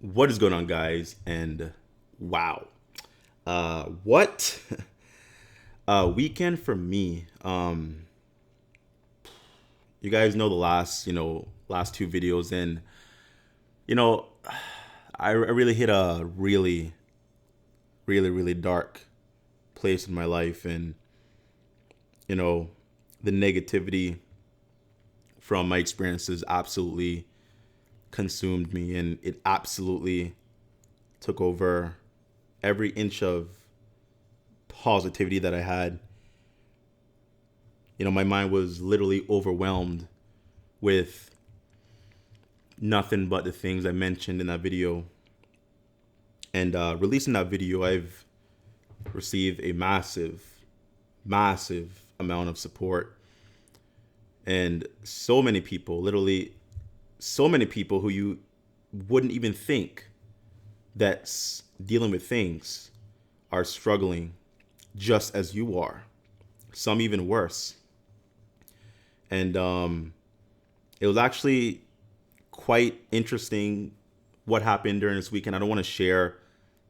What is going on, guys? And wow, what weekend for me? You guys know the last two videos, and you know, I really hit a really dark place in my life, and you know, the negativity from my experiences absolutely consumed me, and it absolutely took over every inch of positivity that I had. My mind was literally overwhelmed with nothing but the things I mentioned in that video. And releasing that video, I've received a massive amount of support. And so many people, literally so many people who you wouldn't even think that's dealing with things are struggling just as you are, some even worse. And it was actually quite interesting what happened during this weekend. I don't want to share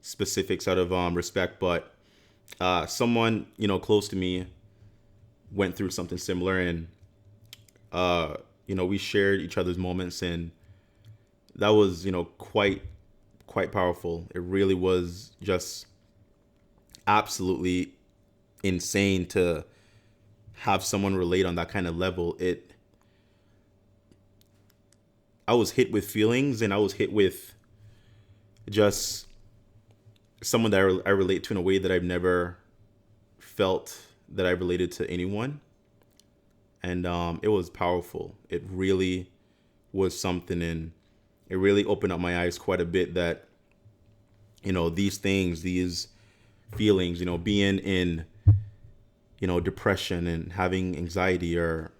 specifics out of respect, but someone close to me went through something similar, and we shared each other's moments, and that was quite powerful. It really was just absolutely insane to have someone relate on that kind of level. I was hit with feelings, and I was hit with just someone that I relate to in a way that I've never felt that I related to anyone. And it was powerful. It really was something, and it really opened up my eyes quite a bit that these things, these feelings, being in depression and having anxiety, or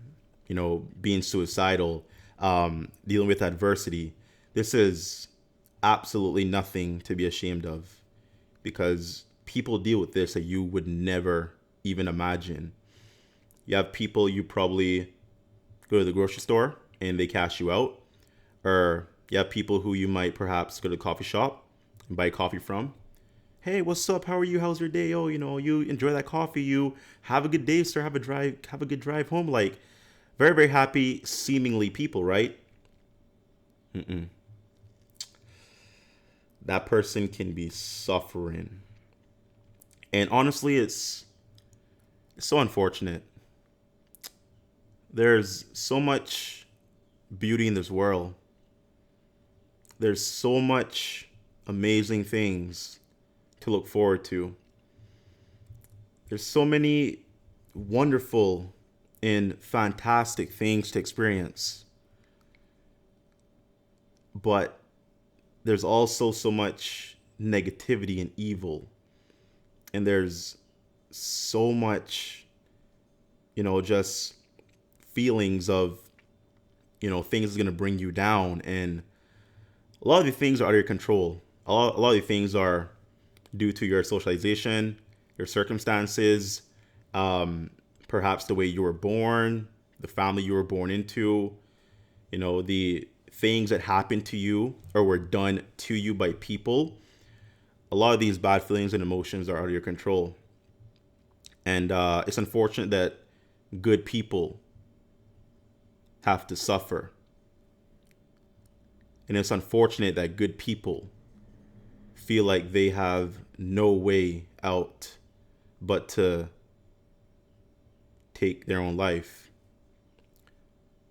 being suicidal, dealing with adversity, this is absolutely nothing to be ashamed of, because people deal with this that you would never even imagine. You have people, you probably go to the grocery store and they cash you out, or you have people who you might perhaps go to the coffee shop and buy coffee from. Hey, what's up? How are you? How's your day? Oh, you enjoy that coffee. You have a good day, sir. Have a good drive home. Like, very, very happy, seemingly people, right? Mm-mm. That person can be suffering. And honestly, it's so unfortunate. There's so much beauty in this world. There's so much amazing things to look forward to. There's so many wonderful and fantastic things to experience. But there's also so much negativity and evil. And there's so much, just feelings of, things is going to bring you down. And a lot of the things are out of your control. A lot of the things are due to your socialization, your circumstances, perhaps the way you were born, the family you were born into, the things that happened to you or were done to you by people. A lot of these bad feelings and emotions are out of your control. And it's unfortunate that good people have to suffer. And it's unfortunate that good people feel like they have no way out but to take their own life.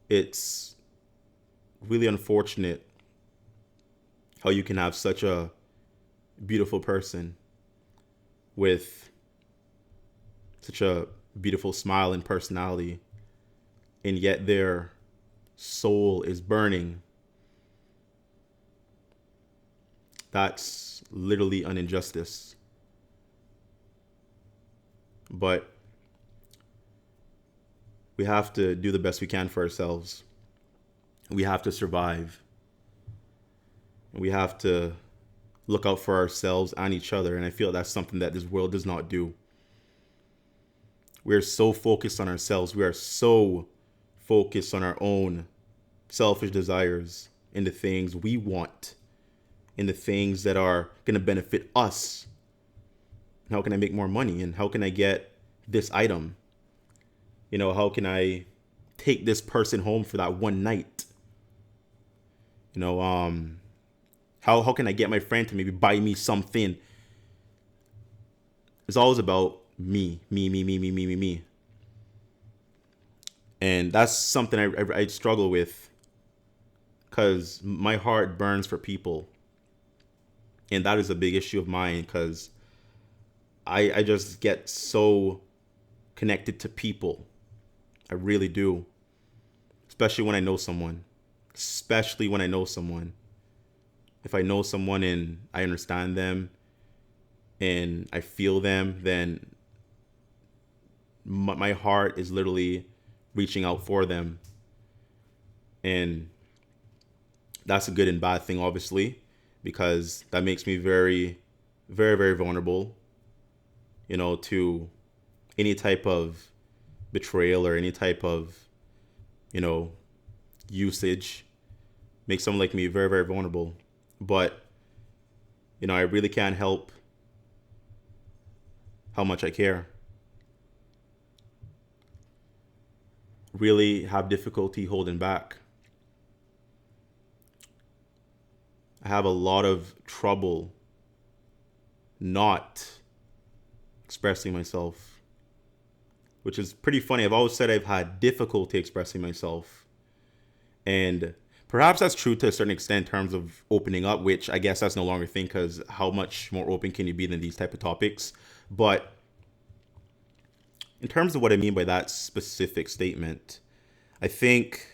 It's really unfortunate how you can have such a beautiful person with such a beautiful smile and personality, and yet their soul is burning. That's literally an injustice. But we have to do the best we can for ourselves. We have to survive. We have to look out for ourselves and each other. And I feel that's something that this world does not do. We're so focused on ourselves. We are so focused on our own selfish desires and the things we want in the things that are going to benefit us. How can I make more money? And how can I get this item? How can I take this person home for that one night? How can I get my friend to maybe buy me something? It's always about me, me, me, me, me, me, me, me. And that's something I struggle with, because my heart burns for people. And that is a big issue of mine, because I just get so connected to people. I really do. Especially when I know someone. If I know someone and I understand them and I feel them, then my heart is literally reaching out for them. And that's a good and bad thing, obviously, because that makes me very, very, very vulnerable, to any type of betrayal or any type of, usage. Makes someone like me very, very vulnerable. But, I really can't help how much I care. Really have difficulty holding back. I have a lot of trouble not expressing myself, which is pretty funny. I've always said I've had difficulty expressing myself. And perhaps that's true to a certain extent in terms of opening up, which I guess that's no longer a thing, because how much more open can you be than these type of topics? But in terms of what I mean by that specific statement, I think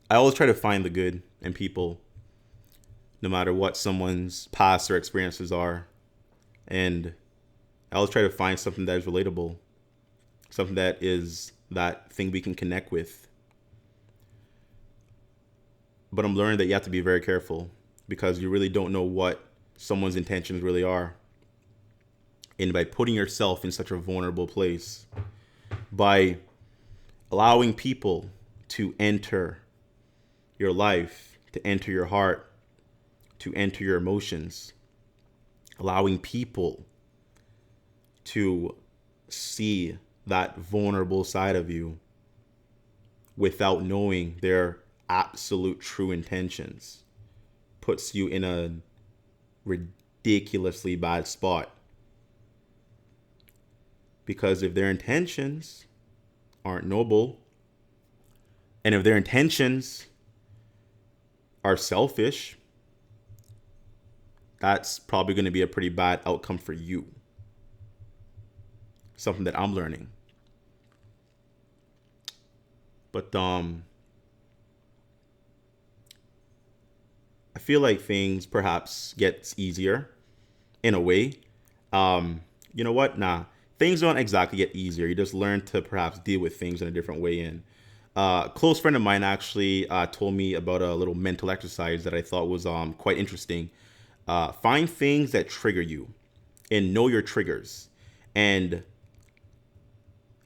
I always try to find the good in people, no matter what someone's past or experiences are. And I always try to find something that is relatable, something that is that thing we can connect with. But I'm learning that you have to be very careful, because you really don't know what someone's intentions really are. And by putting yourself in such a vulnerable place, by allowing people to enter your life, to enter your heart, to enter your emotions, allowing people to see that vulnerable side of you without knowing their absolute true intentions, puts you in a ridiculously bad spot. Because if their intentions aren't noble, and if their intentions are selfish, that's probably going to be a pretty bad outcome for you. Something that I'm learning. But I feel like things perhaps gets easier in a way. You know what? Nah, things don't exactly get easier. You just learn to perhaps deal with things in a different way. And a close friend of mine actually told me about a little mental exercise that I thought was quite interesting. Find things that trigger you and know your triggers, and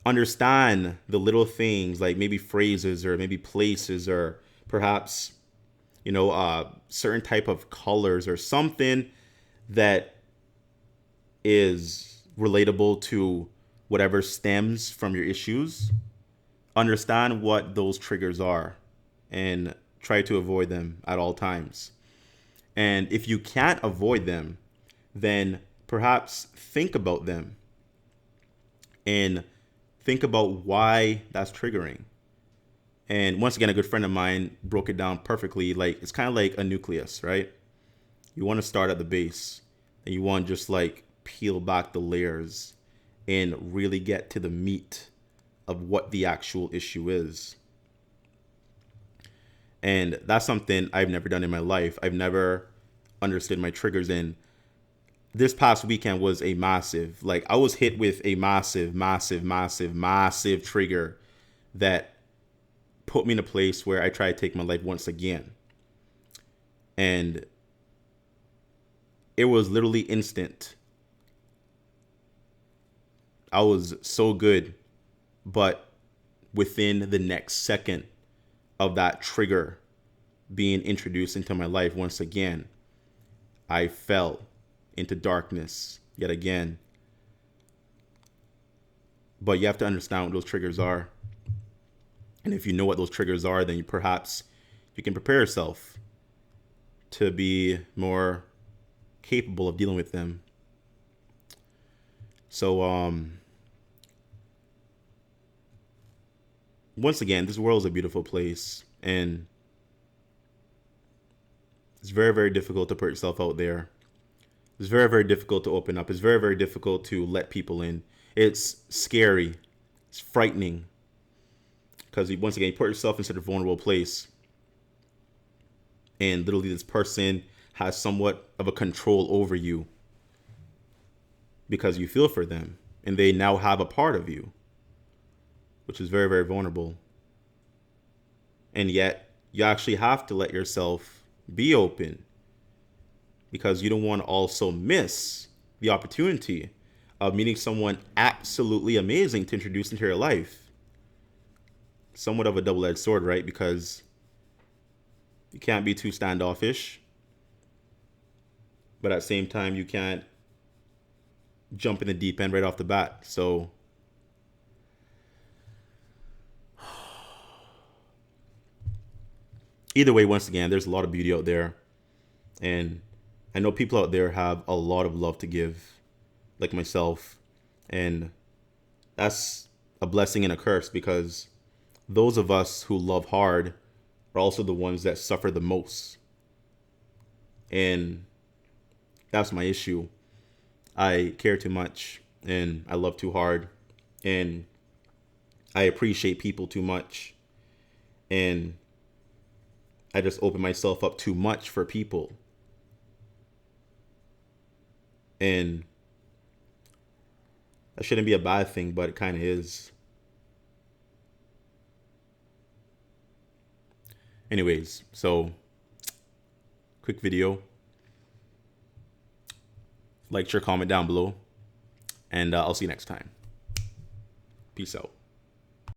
understand the little things, like maybe phrases or maybe places or perhaps, certain type of colors or something that is relatable to whatever stems from your issues. Understand what those triggers are and try to avoid them at all times. And if you can't avoid them, then perhaps think about them and think about why that's triggering. And once again, a good friend of mine broke it down perfectly. Like, it's kind of like a nucleus, right? You want to start at the base, and you want to just like peel back the layers and really get to the meat of what the actual issue is. And that's something I've never done in my life. I've never understood my triggers. And this past weekend was a massive, like, I was hit with a massive, massive, massive, massive trigger that put me in a place where I tried to take my life once again. And it was literally instant. I was so good, but within the next second of that trigger being introduced into my life once again, I fell into darkness yet again. But you have to understand what those triggers are. And if you know what those triggers are, then perhaps you can prepare yourself to be more capable of dealing with them. So, once again, this world is a beautiful place, and it's very, very difficult to put yourself out there. It's very, very difficult to open up. It's very, very difficult to let people in. It's scary. It's frightening. Because once again, you put yourself into a vulnerable place, and literally this person has somewhat of a control over you because you feel for them, and they now have a part of you, which is very, very vulnerable. And yet you actually have to let yourself be open, because you don't want to also miss the opportunity of meeting someone absolutely amazing to introduce into your life. Somewhat of a double-edged sword, right? Because you can't be too standoffish, but at the same time, you can't jump in the deep end right off the bat. So either way, once again, there's a lot of beauty out there. And I know people out there have a lot of love to give, like myself. And that's a blessing and a curse, because those of us who love hard are also the ones that suffer the most. And that's my issue. I care too much, and I love too hard, and I appreciate people too much, and I just open myself up too much for people. And that shouldn't be a bad thing, but it kind of is. Anyways, so quick video. Like, share, comment down below, and I'll see you next time. Peace out.